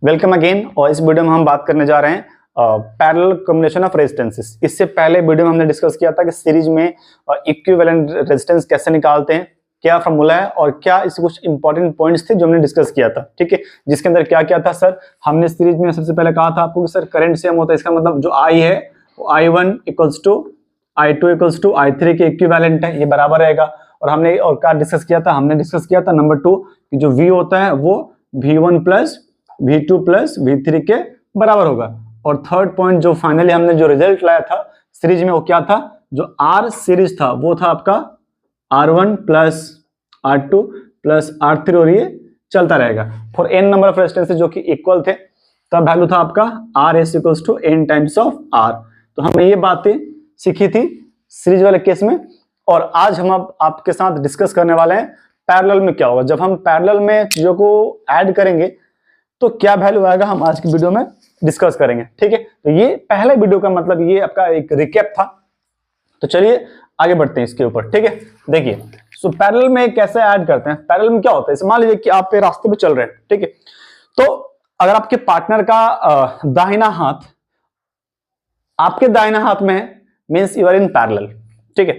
Welcome again. और इस video में हम बात करने जा रहे हैं पैरेलल कॉम्बिनेशन ऑफ रेजिस्टेंसेस। इससे पहले वीडियो में हमने डिस्कस किया था कि सीरीज में इक्विवेलेंट रेजिस्टेंस कैसे निकालते हैं, क्या फॉर्मूला है और क्या इसके कुछ इंपॉर्टेंट पॉइंट्स थे जो हमने डिस्कस किया था। ठीक है, जिसके अंदर क्या क्या था सर, हमने सीरीज में सबसे पहले कहा था आपको कि सर करंट सेम होता है, इसका मतलब जो आई है वो I1 equals to I2 equals to I3 के इक्विवेलेंट है, ये बराबर रहेगा। और हमने और क्या डिस्कस किया था, हमने डिस्कस किया था नंबर 2 कि जो V होता है वो V1 plus V2 plus V3 के बराबर होगा। और थर्ड पॉइंट जो फाइनली हमने जो रिजल्ट लाया था सीरीज में वो क्या था, जो R सीरीज था वो था आपका R1 plus R2 plus R3 और ये चलता रहेगा for n number of resistances जो कि इक्वल थे। तब वैल्यू था आपका RS equals to n times of R। तो हमने ये बातें सीखी थी सीरीज वाले केस में। और आज हम अब आपके साथ डिस्कस करने वाले हैं पैरेलल में क्या होगा। जब हम पैरेलल में चीजों को ऐड करेंगे तो क्या वैल्यू आएगा, हम आज की वीडियो में डिस्कस करेंगे। ठीक है, तो ये पहले वीडियो का मतलब ये आपका एक रिकैप था। तो चलिए आगे बढ़ते हैं इसके ऊपर। ठीक है, देखिए सो पैरेलल में कैसे ऐड करते हैं। पैरेलल में क्या होता है, मान लीजिए कि आप रास्ते पे चल रहे हैं, ठीक है, तो अगर आपके पार्टनर का दाहिना हाथ आपके दाहिना हाथ में है, means you are in parallel. ठीक है,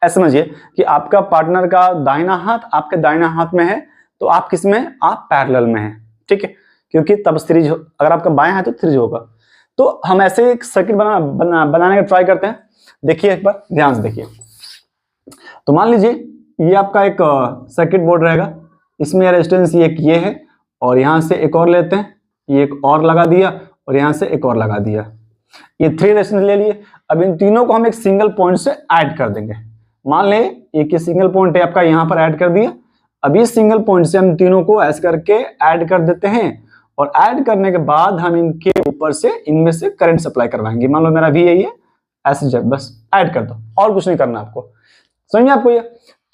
ऐसा समझिए कि आपका पार्टनर का दाहिना हाथ आपके दाहिना हाथ में है, तो आप किस में, आप पैरेलल में हैं। ठीक है, क्योंकि तब सीरीज, अगर आपका बायां है तो सीरीज होगा। तो हम ऐसे एक सर्किट बनाने का ट्राई करते हैं। देखिए एक बार ध्यान से देखिए। तो मान लीजिए ये आपका एक सर्किट बोर्ड रहेगा, इसमें रेजिस्टेंस ये है और यहां से एक और लेते हैं, ये एक और लगा दिया और यहां से एक और लगा दिया, ये 3 रेजिस्टेंस ले लिए। अब इन तीनों को हम एक सिंगल पॉइंट से ऐड कर देंगे। मान ले एक सिंगल पॉइंट है आपका, यहां पर ऐड कर दिया। अब इस सिंगल पॉइंट से हम तीनों को ऐसे करके ऐड कर देते हैं और ऐड करने के बाद हम इनके ऊपर से इनमें से करंट सप्लाई करवाएंगे। मान लो मेरा V है, ये ऐसे जब बस ऐड कर दो और कुछ नहीं करना आपको। समझ में आपको ये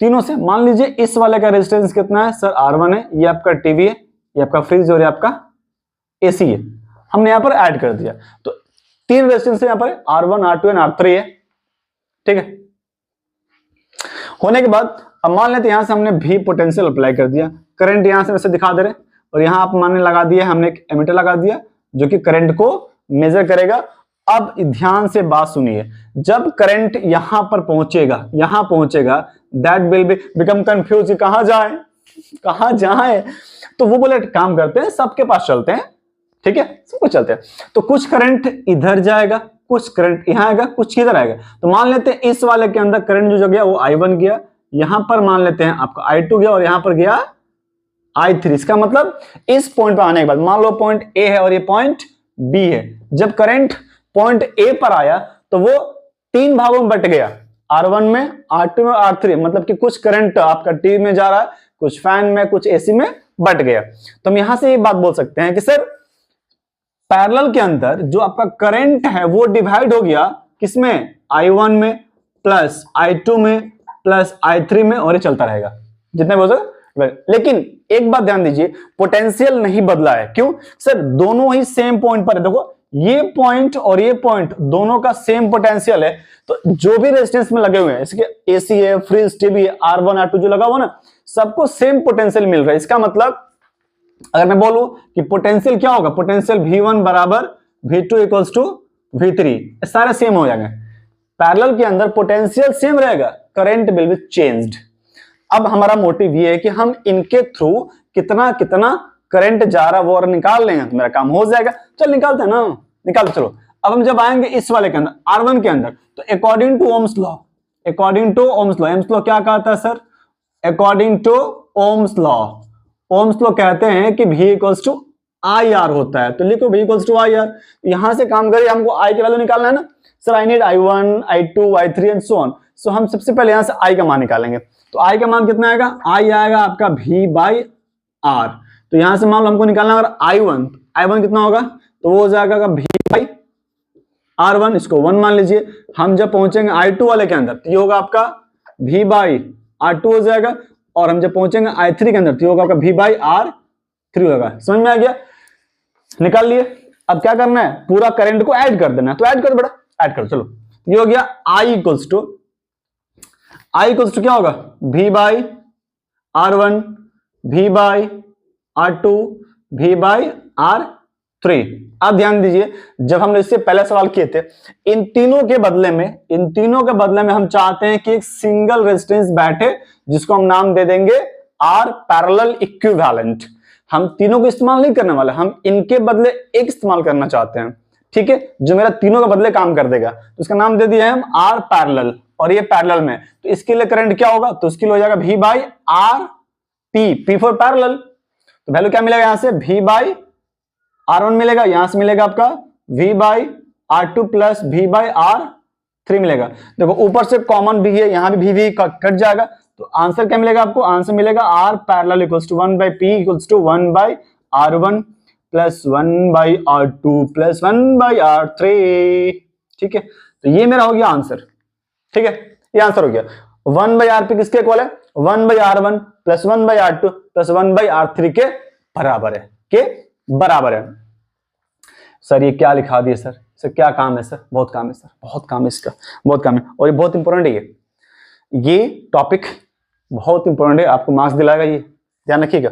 तीनों से। मान लीजिए इस वाले का रेजिस्टेंस कितना है सर, R1 है, ये आपका टीवी है, ये आपका फ्रिज और ये आपका AC है। हमने यहाँ पर ऐड कर दिया तो 3 रेजिस्टेंस यहाँ पर R1 R2 एंड R3 है। ठीक है, होने के बाद अब मान लेते यहां से हमने V पोटेंशियल अप्लाई कर दिया, करंट यहां से वैसे दिखा दे रहे, और यहां आप मानने लगा दिया, हमने एक एमीटर लगा दिया जो कि करंट को मेजर करेगा। अब ध्यान से बात सुनिए, जब करंट यहां पर पहुंचेगा that will be become confuse, कहां जाए। तो वो बोले काम करते हैं, सबके पास चलते हैं। ठीक है, सबको चलते हैं। तो कुछ करंट इधर जाएगा, कुछ करंट यहां आएगा, कुछ किधर आएगा। तो मान लेते हैं इस वाले के अंदर करंट जो गया वो I1 गया, यहां पर मान लेते हैं आपका I2 गया और यहां पर गया I3। इसका मतलब इस पॉइंट पर आने के बाद मान लो पॉइंट A है और ये पॉइंट B है। जब करंट पॉइंट A पर आया तो वो 3 भागों में बट गया, R1 में, R2 में, R3। मतलब कि कुछ करंट आपका टीवी में जा रहा है, कुछ फैन में, कुछ AC में बट गया। तो हम यहां से ये बात बोल सकते हैं कि सर पैरेलल के अंदर जो आपका करंट है वो डिवाइड हो गया किसमें, I1 में प्लस I2 में प्लस I3 में, और ये चलता रहेगा जितने बोल सकते। लेकिन एक बात ध्यान दीजिए, पोटेंशियल नहीं बदला है। क्यों सर, दोनों ही सेम पॉइंट पर है। देखो ये पॉइंट और ये पॉइंट दोनों का सेम पोटेंशियल है। तो जो भी रेजिस्टेंस में लगे हुए हैं, इसके AC है, फ्रिज, टीवी है, R1 R2 जो लगा हुआ ना, सबको सेम पोटेंशियल मिल रहा है। इसका मतलब अगर मैं बोलूं कि पोटेंशियल क्या होगा, पोटेंशियल V1 बराबर V2 इक्वल्स टू V3, सारे सेम हो जाएंगे। पैरेलल के अंदर पोटेंशियल सेम रहेगा, करंट विल बी चेंज्ड। अब हमारा मोटिव ये है कि हम इनके थ्रू कितना करंट जा रहा है वो और निकाल लेंगे तो मेरा काम हो जाएगा। चल निकालते हैं ना, निकालते चलो। अब हम जब आएंगे इस वाले के अंदर R1 के अंदर, तो according to Ohm's law, Ohm's law क्या कहता है sir, according to Ohm's law कहते हैं कि V इक्वल्स टू IR होता है। तो लिखो V इक्वल्स टू IR। यहां से काम करिए, हमको I की वैल्यू निकालना है ना sir, I need I1 I2 I3 and so on. So हम सबसे पहले यहां से I का मान निकालेंगे। तो I का मान कितना आएगा, I आएगा आपका V बाई R। तो यहां से मान लो हमको निकालना अगर I1 कितना होगा, तो वो हो जाएगा V बाई R1, इसको 1 मान लीजिए। हम जब पहुंचेंगे I2 वाले के अंदर तो ये होगा आपका V बाई R2 हो जाएगा, और हम जब पहुंचेंगे I3 के अंदर तो ये होगा आपका V बाई R3 होगा। समझ में आ गया, निकाल लिए। अब क्या करना है, पूरा करंट को ऐड कर देना है। तो ऐड करो बेटा, ऐड करो। चलो ये हो गया I इक्वल्स टू क्या होगा, V by R1, V by R2, V by R3। अब ध्यान दीजिए, जब हमने इससे पहले सवाल किए थे, इन तीनों के बदले में हम चाहते हैं कि एक सिंगल रेजिस्टेंस बैठे, जिसको हम नाम दे देंगे R पैरेलल इक्विवेलेंट। हम तीनों को इस्तेमाल नहीं करने वाले, हम इनके बदले एक इस्तेमाल करना चाहते हैं, ठीक है, जो मेरा तीनों के बदले काम कर देगा। तो इसका नाम दे दिया है हम R पैरेलल, और ये पैरेलल में, तो इसके लिए करंट क्या होगा, तो इसके लिए हो जाएगा V by R P, P for parallel. तो वैल्यू क्या मिलेगा यहां से, V बाई R1 मिलेगा, यहां से मिलेगा आपका V by R2 plus V by R3 मिलेगा। देखो ऊपर से कॉमन भी है, यहां भी V कट जाएगा, तो आंसर क्या मिलेगा आपको, आंसर मिलेगा R parallel equals to 1 by P equals to 1 by R1 plus 1 by R2 plus 1 by R3। ठीक है, तो ये मेरा हो गया आंसर। ठीक है, ये आंसर हो गया। 1 बाई RP किसके इक्वल है, 1 by R1 plus 1 by R2 plus 1 by R3 के बराबर है, के बराबर है। सर ये क्या लिखा दिए सर, सर क्या काम है सर, बहुत काम है सर, बहुत काम है इसका, बहुत काम है, और ये बहुत इंपॉर्टेंट है, ये टॉपिक बहुत इंपॉर्टेंट है, आपको मार्क्स दिलाएगा, ये ध्यान रखिएगा।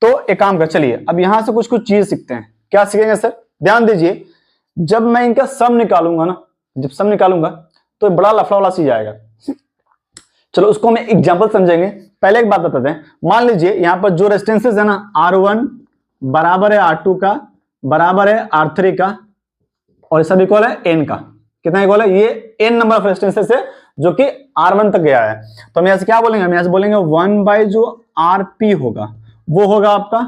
तो एक काम कर, चलिए अब यहां से कुछ कुछ चीज सीखते हैं। क्या सीखेंगे सर, ध्यान दीजिए, जब मैं इनका सम निकालूंगा ना, जब सम निकालूंगा तो बड़ा लफड़ा वाला चीज आएगा। चलो उसको मैं एग्जांपल समझेंगे। पहले एक बात बताते हैं, मान लीजिए यहां पर जो रेजिस्टेंसेस है ना, R1 बराबर है R2 का, बराबर है R3 का, और सब इक्वल है n का। कितना इक्वल है, ये n नंबर ऑफ रेजिस्टेंसेस है जो कि R1 तक गया है। तो हम यहां से क्या बोलेंगे, हम यहां से बोलेंगे 1 बाई जो RP होगा वो होगा आपका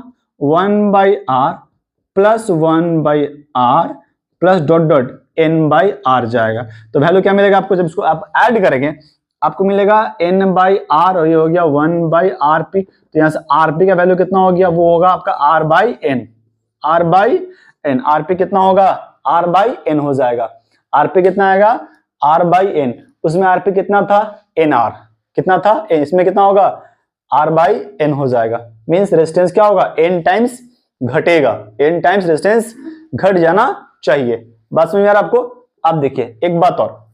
1 by R plus 1 by R plus dot dot n by R जाएगा। तो वैल्यू क्या मिलेगा आपको, जब इसको आप ऐड करेंगे आपको मिलेगा n बाई R, और ये हो गया 1 बाई RP। तो यहां से RP का वैल्यू कितना हो गया, वो होगा आपका R by n, R by n। RP कितना होगा, R बाई n हो जाएगा। RP कितना आएगा, R बाई n, उसमें RP कितना था, NR कितना था, इसमें कितना होगा, R बाई n हो जाएगा। मीन्स रेजिस्टेंस क्या होगा, n टाइम्स घटेगा, n टाइम्स रेजिस्टेंस घट जाना चाहिए। बात समझ में आ रहा है आपको। अब देखिए एक बात और,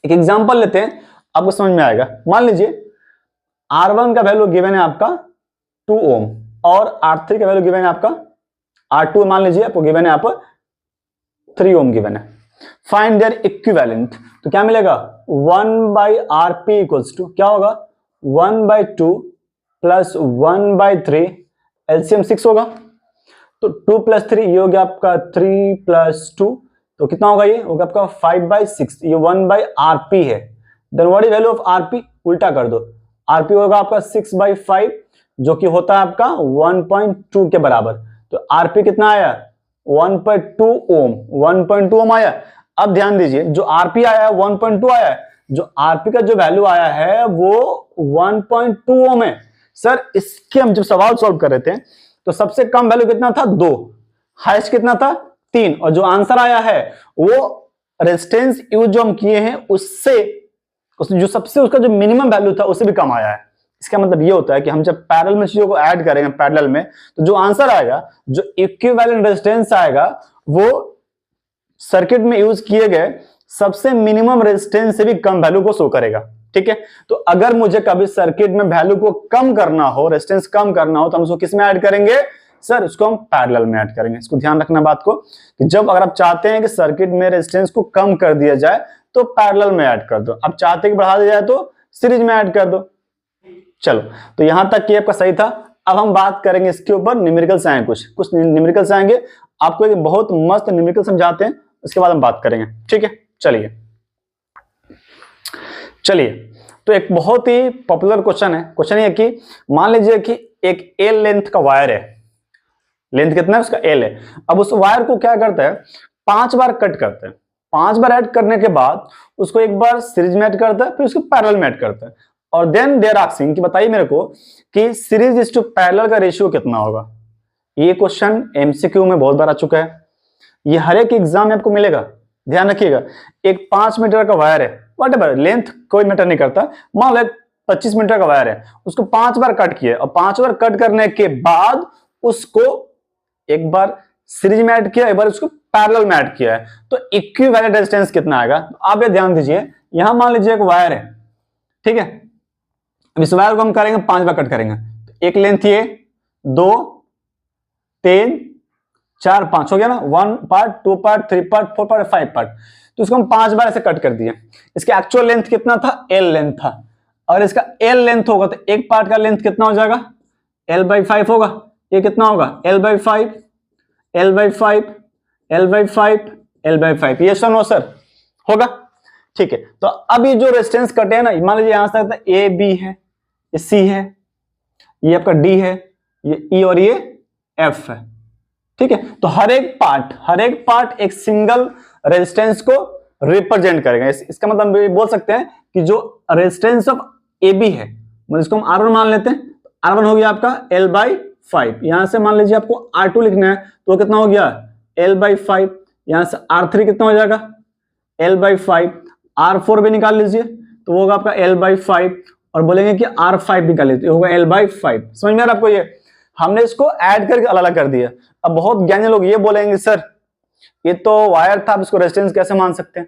एक एग्जांपल लेते हैं, आपको समझ में आएगा। मान लीजिए R1 का वैल्यू गिवन है आपका 2 ओम, और R3 का वैल्यू गिवन है आपका R2 मान लीजिए आपको गिवन है, आप 3 ओम गिवन है। फाइंड देयर इक्विवेलेंट, तो क्या मिलेगा, 1 बाई RP इक्वल्स टू क्या होगा, 1 बाई 2 प्लस 1 बाई 3, एलसीएम 6 होगा। तो 2 प्लस 3 ये हो गया आपका 3 प्लस 2, तो कितना होगा, ये होगा आपका 5 बाई 6, ये 1 बाई RP है। Then what is value of RP, उल्टा कर दो, RP होगा आपका 6 बाई 5 जो कि होता है आपका 1.2 के बराबर। तो RP कितना आया, 1.2 ओम, 1.2 ओम आया। अब ध्यान दीजिए, जो RP आया है 1.2 आया है, जो RP का जो वैल्यू आया है वो 1.2 ओम है। सर इसके हम जब सवाल सॉल्व कर रहे थे तो सबसे कम वैल्यू कितना था, 2, हाईएस्ट कितना था, 3, और जो आंसर आया है वो रेजिस्टेंस यूज जो हम किए हैं उससे जो सबसे उसका जो मिनिमम वैल्यू था उससे भी कम आया है। इसका मतलब ये होता है कि हम जब पैरेलल में चीजों को ऐड करेंगे पैरेलल में, तो जो आंसर आएगा, जो इक्विवेलेंट रेजिस्टेंस आएगा, वो सर्किट में यूज किए गए सबसे मिनिमम रेजिस्टेंस से भी कम वैल्यू को शो करेगा। ठीक है, तो अगर मुझे कभी सर्किट में वैल्यू को कम करना हो, रेजिस्टेंस कम करना हो, तो हम उसको किस में ऐड करेंगे सर, उसको हम पैरेलल में ऐड करेंगे। इसको ध्यान रखना बात को, कि जब अगर आप चाहते हैं कि सर्किट में रेजिस्टेंस को कम कर दिया जाए तो पैरेलल में ऐड कर दो, अब चाहते हैं कि बढ़ा दिया जाए तो सीरीज में ऐड कर दो। चलो, तो यहां तक कि आपका सही था। अब हम बात करेंगे इसके ऊपर, न्यूमेरिकल्स आएंगे, कुछ न्यूमेरिकल्स आएंगे, आपको एक बहुत मस्त न्यूमेरिकल समझाते हैं, उसके बाद हम बात करेंगे। ठीक है, चलिए तो एक बहुत ही पॉपुलर क्वेश्चन है। क्वेश्चन ये कि मान लीजिए कि एक एल लेंथ का वायर है, लेंथ कितना है उसका, एल है। अब उस वायर को क्या करते हैं, 5 बार कट करते हैं, 5 बार ऐड करने के बाद उसको एक बार सीरीज में ऐड करता है, फिर उसको पैरेलल में ऐड करता है, और देन देयर आस्किंग कि बताइए मेरे को कि सीरीज इज टू पैरेलल का रेशियो कितना होगा। ये क्वेश्चन एमसीक्यू में बहुत बार आ चुका है, ये हर एक एग्जाम में आपको मिलेगा, ध्यान रखिएगा। एक 5 मीटर का वायर है, व्हाटएवर लेंथ कोई मैटर नहीं करता, मान लो 25 मीटर का वायर है, उसको 5 बार कट किया, और 5 बार कट करने के बाद उसको एक बार सीरीज में ऐड किया, एक बार उसको पैरेलल में ऐड किया है, तो इक्विवेलेंट रेजिस्टेंस कितना आएगा। आप ये ध्यान दीजिए, यहां मान लीजिए एक वायर है, ठीक है, अब इस वायर को हम करेंगे 5 बार कट करेंगे, तो एक लेंथ ये 2 3 4 5 हो गया ना, 1 part, 2 part, 3 part, 4 part, 5 part. तो इसको हम 5 बार ऐसे कट कर दिए। इसका एक्चुअल लेंथ कितना था? L लेंथ था। अगर इसका L लेंथ होगा तो एक पार्ट का लेंथ कितना हो जाएगा? L/5 होगा। ये कितना होगा? L/5, L/5, L/5, L/5। ये नो सर होगा। ठीक है, तो अब ये जो रेजिस्टेंस कटे हैं ना, मान लीजिए यहां से ए बी है, ये सी है, ये आपका डी है, ये ई और ये एफ है। ठीक है, तो हर एक पार्ट एक सिंगल रेजिस्टेंस को रिप्रेजेंट करेगा। इसका मतलब हम बोल सकते हैं कि जो रेजिस्टेंस ऑफ ए बी है, मतलब इसको हम R1 मान लेते हैं। R1 हो गया आपका L/5। यहां से मान लीजिए आपको R2 लिखना है, तो कितना हो गया? L/5। यहां से R3 कितना हो जाएगा? L/5। R4 भी निकाल लीजिए, तो वो होगा आपका L/5। और बोलेंगे कि R5 निकाल लीजिए, होगा L/5। समझ में आ रहा आपको? ये हमने इसको ऐड करके अलग अलग कर दिया। अब बहुत ज्ञानी लोग ये बोलेंगे सर ये तो वायर था, आप इसको रेजिस्टेंस कैसे मान सकते हैं?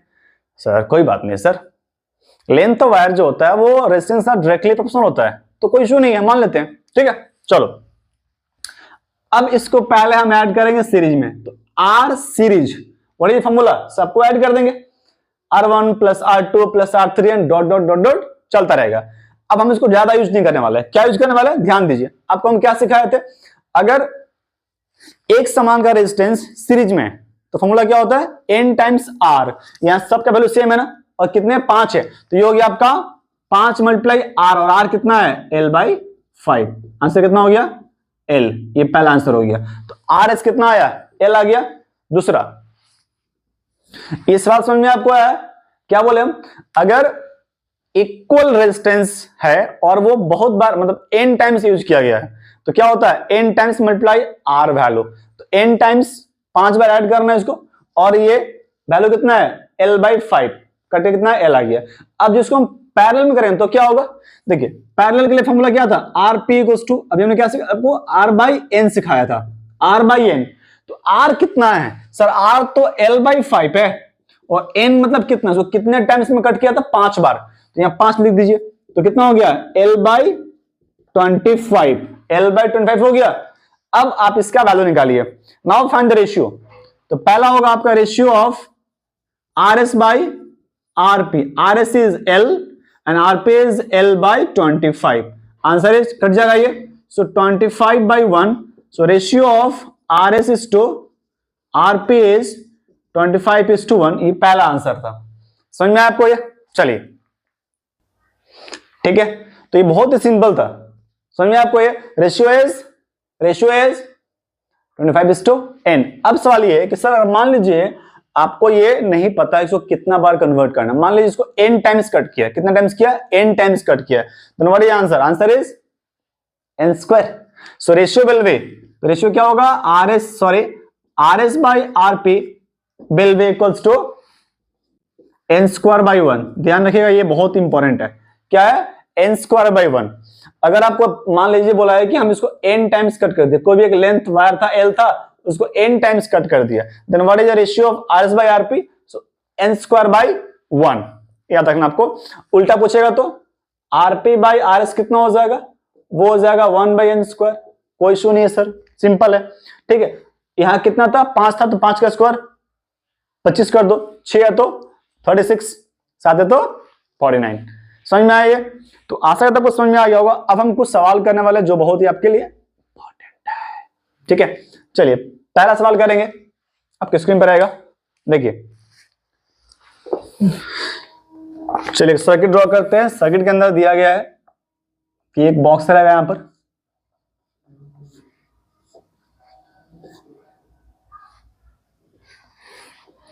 सर कोई बात नहीं सर, लेंथ तो वायर जो होता है वो रेजिस्टेंस का डायरेक्टली प्रोपोर्शनल होता है, तो कोई इशू नहीं है, मान लेते हैं। ठीक है, चलो अब इसको पहले हम ऐड करेंगे सीरीज में। तो R series what is formula? सबको ऐड कर देंगे, R1 plus R2 plus R3 and dot dot dot dot चलता रहेगा। अब हम इसको ज्यादा यूज नहीं करने वाले। क्या यूज करने वाले? ध्यान दीजिए, आपको हम क्या सिखाए थे? अगर एक समान का रेजिस्टेंस सीरीज में तो फॉर्मूला क्या होता है? N times R। यहां सबका वैल्यू सेम है ना, और कितने? 5 है, तो ये हो गया आपका 5 मल्टीप्लाई R, और R कितना है? L/5। आंसर कितना हो गया? L। ये पहला आंसर हो गया। तो RS कितना आया? L आ गया। दूसरा, इस बात समझ में आपको आया? क्या बोले हम? अगर इक्वल रेजिस्टेंस है और वो बहुत बार मतलब N टाइम्स यूज किया गया है, तो क्या होता है? N times multiply R value. तो N टाइम्स 5 बार ऐड करना है इसको, और ये वैल्यू कितना है? L/5 कटे कितना है? L आ गया। अब जिसको हम पैरेलल में करें तो क्या होगा? देखिए पैरेलल के लिए फॉर्मूला क्या था? RP इक्वल्स टू, अभी हमने क्या सिखाया आपको? R/N सिखाया था, R/N। तो R कितना है सर? R तो L/5 है, और N मतलब कितना? so, कितने टाइम्स में कट किया था? 5 बार। तो यहां 5 लिख दीजिए, तो कितना हो गया? L/25। L/25 हो गया। अब आप इसका वैल्यू निकालिए। Now find the ratio. तो पहला होगा आपका ratio of RS by RP। RS is L and RP is L/25। Answer is, cut जाएगा ये, so 25/1। So ratio of RS is to RP is 25:1। ये पहला आंसर था। समझ में आपको ये? चलिए ठीक है, तो ये बहुत ही सिंपल था। समझ में आपको ये? Ratio is 25:n। अब सवाल ये है कि सर मान लीजिए आपको ये नहीं पता इसको कितना बार कन्वर्ट करना। मान लीजिए इसको n टाइम्स कट किया, कितना टाइम्स किया? n टाइम्स कट किया, then what is answer? Answer is n²। So ratio will be, तो रेशियो क्या होगा? RS by RP will be equals to n²/1। ध्यान रखिएगा, ये बहुत इंपॉर्टेंट है। क्या है? n²/1। अगर आपको मान लीजिए बोला है कि हम इसको n टाइम्स कट कर दिया, कोई भी एक लेंथ वायर था L था, उसको n टाइम्स कट कर दिया, then what is the ratio of RS by RP? So n²/1। याद रखना आपको। उल्टा पूछेगा तो RP बाई RS कितना हो जाएगा? वो हो जाएगा 1/n²। कोई इशू नहीं है सर, सिंपल है। ठीक है, यहां कितना था? 5 था, तो 5 का स्क्वायर 25 कर दो, 6 है तो 36, 7 है तो 49। समझ में आया ये? तो आशा करता हूं समझ में आ गया होगा। अब हम कुछ सवाल करने वाले जो बहुत ही आपके लिए इंपॉर्टेंट है। ठीक है, चलिए पहला सवाल करेंगे, आपके स्क्रीन पर आएगा, देखिए। चलिए सर्किट ड्रॉ करते हैं। सर्किट के अंदर दिया गया है कि एक बॉक्स रहेगा यहां पर,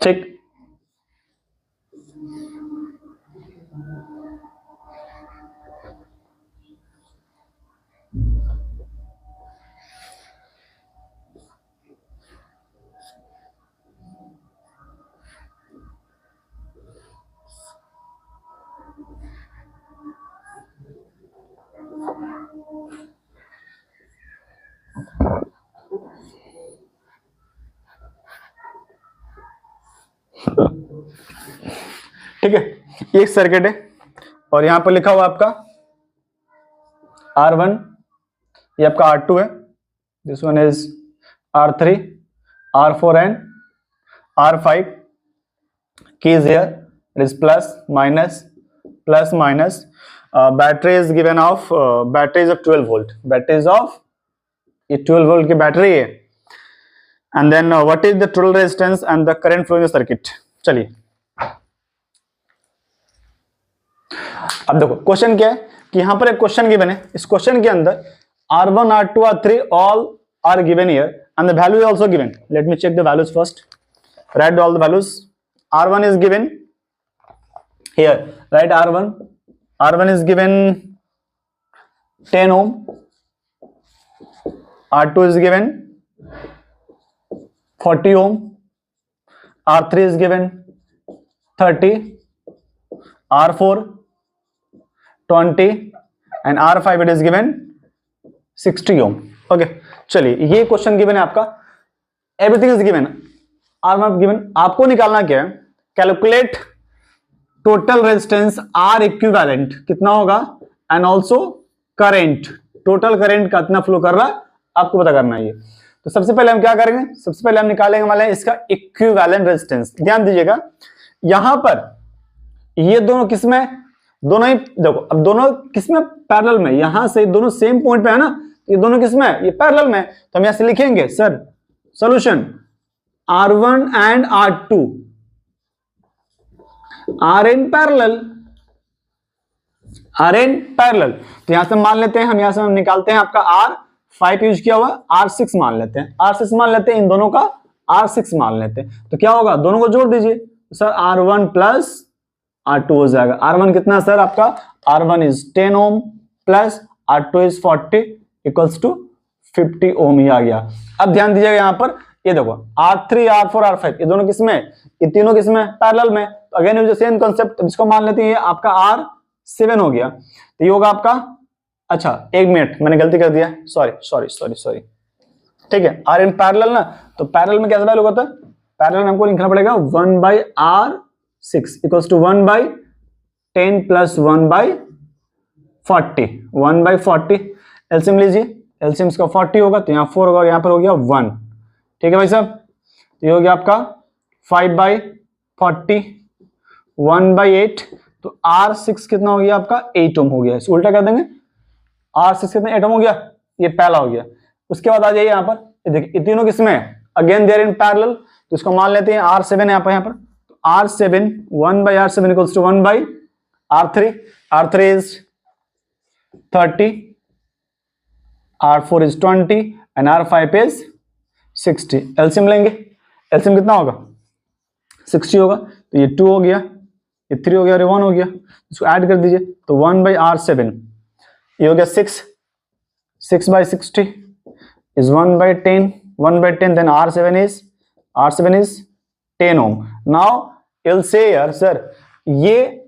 ठीक। ठीक है, एक सर्किट है और यहां पर लिखा हुआ आपका R1, ये आपका R2 है, this one is R3, R4 and R5. Key is here. It is plus minus. Battery is given of battery is of 12 volt. Battery is of ये 12 volt की बैटरी है. And then what is the total resistance and the current flow in the circuit? चलिए अब देखो question क्या है कि यहां पर एक क्वेश्चन गिवन है. इस क्वेश्चन के अंदर R1, R2, R3 all are given here and the value is also given. Let me check the values first. Write all the values. R1 is given here. Write R1. R1 is given 10 ohm. R2 is given 40 ohm. R3 is given 30. R4 20 and R5 it is given 60 ohm. Okay चलिए ये question given है आपका. Everything is given. R1 given. आपको निकालना क्या है? Calculate total resistance R equivalent कितना होगा and also current. Total current कितना फ्लो कर रहा है आपको पता करना है ये. तो सबसे पहले हम क्या करेंगे? सबसे पहले हम निकालेंगे वाले इसका इक्विवेलेंट रेजिस्टेंस. ध्यान दीजिएगा यहां पर ये दोनों किसमें? दोनों ही देखो अब दोनों किसमें? पैरेलल में. यहां से दोनों सेम पॉइंट पे है ना. ये दोनों किसमें? ये पैरेलल में. तो हम यहां से लिखेंगे sir solution R1 and R2 are in parallel. तो यहां से मान लेते हैं हम. यहां से हम निकालते हैं आपका R5 यूज किया हुआ. R6 मान लेते हैं. R6 मान लेते हैं. इन दोनों का R6 मान लेते हैं. तो क्या होगा? दोनों को जोड़ दीजिए सर. R1 प्लस R2 हो जाएगा. R1 कितना सर आपका? R1 is 10 ohm plus R2 is 40 equals to 50 ohm. ही आ गया. अब ध्यान दीजिएगा यहां पर ये देखो R3 R4 R5 ये दोनों किसमें? ये तीनों किसमें? पैरेलल में. तो again use the same concept. इसको मान लेते हैं ये आपका R7 हो गया. तो ये होगा आपका. अच्छा एक मिनट मैंने गलती कर दिया. सॉरी. ठीक है R इन पैरेलल ना. तो पैरेलल में कैसा वैल्यू होता है? पैरेलल में हमको लिखना पड़ेगा 1/R6 इक्वल्स टू 1/10 प्लस 1/40. 1/40 एलसीएम लीजिए. एलसीएम इसका 40 होगा तो यहाँ 4 होगा और यहाँ पर हो गया 1. ठीक है भाई साहब. तो ये हो गया आपका 5/40 1/8. तो R6 कितना हो गया आपका? 8 ओम हो गया. इसको उल्टा कर देंगे. R6 कितना? 8 ओम हो गया. ये पहला हो गया. उसके बाद आ जाइए यहाँ पर. देखिए तीनों किसमें? Again there in parallel. तो इसको मान लेते हैं R7 है यहाँ पर. तो R7 1/R7 equals to 1/R3. R3 is 30. R4 is 20 and R5 is 60. LCM लेंगे. एलसीएम कितना होगा? 60 होगा. तो ये 2 हो गया, ये 3 हो गया और ये 1 हो गया. इसको ऐड कर दीजिए. तो 1/R7 ये हो गया 6. 6/60 is 1/10. 1/10 then R7 is 10 ohm. Now you'll say यार सर ये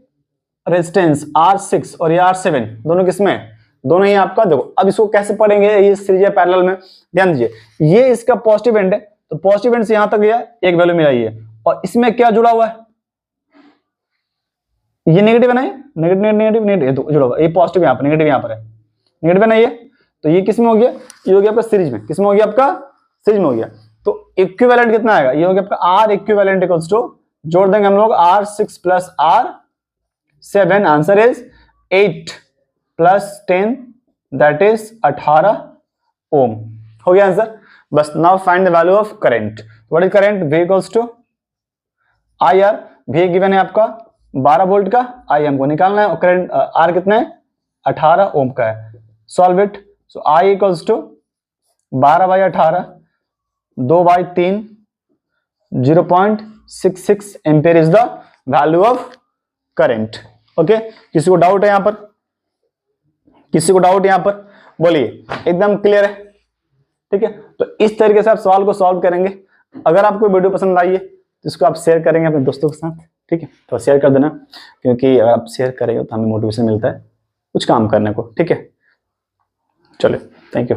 रेजिस्टेंस R6 और ये R7 दोनों किसमें? दोनों ही आपका. देखो अब इसको कैसे पढ़ेंगे? ये सीरीज है पैरेलल में. ध्यान दीजिए ये इसका पॉजिटिव एंड है. तो पॉजिटिव एंड से यहां तक गया एक वैल्यू मिलाई है. और इसमें क्या जुड़ा हुआ है? ये नेगेटिव है ना. नेगेटिव तो जुड़ा हुआ. ये पॉजिटिव यहां पर, नेगेटिव यहां पर है. नेगेटिव है ना ये. तो ये किसमें हो गया? ये हो गया आपका सीरीज में. किसमें हो गया आपका? सीरीज में हो गया. तो इक्विवेलेंट कितना आएगा? ये हो गया आपका R इक्विवेलेंट इक्वल्स टू जोड़ देंगे हम लोग R6 plus R7. Answer is 8 plus 10 that is 18 ohm. हो गया आंसर. बस now find the value of current. What is current? V equals to IR. V given है आपका 12 वोल्ट का. I हमको निकालना है और करंट R कितना है? 18 ओम का है. Solve it. So I equals to 12/18 2/3 0.66 ampere is the value of current. Okay किसी को डाउट है यहां पर? किसी को डाउट यहां पर? बोलिए. एकदम क्लियर है. ठीक है. तो इस तरीके से आप सवाल को सॉल्व करेंगे. अगर आपको वीडियो पसंद आई है तो इसको आप शेयर करेंगे अपने दोस्तों के साथ. ठीक है. तो शेयर कर देना क्योंकि अगर आप शेयर करेंगे तो हमें मोटिवेशन मिलता है कुछ काम करने को. ठीक है. चलो थैंक यू.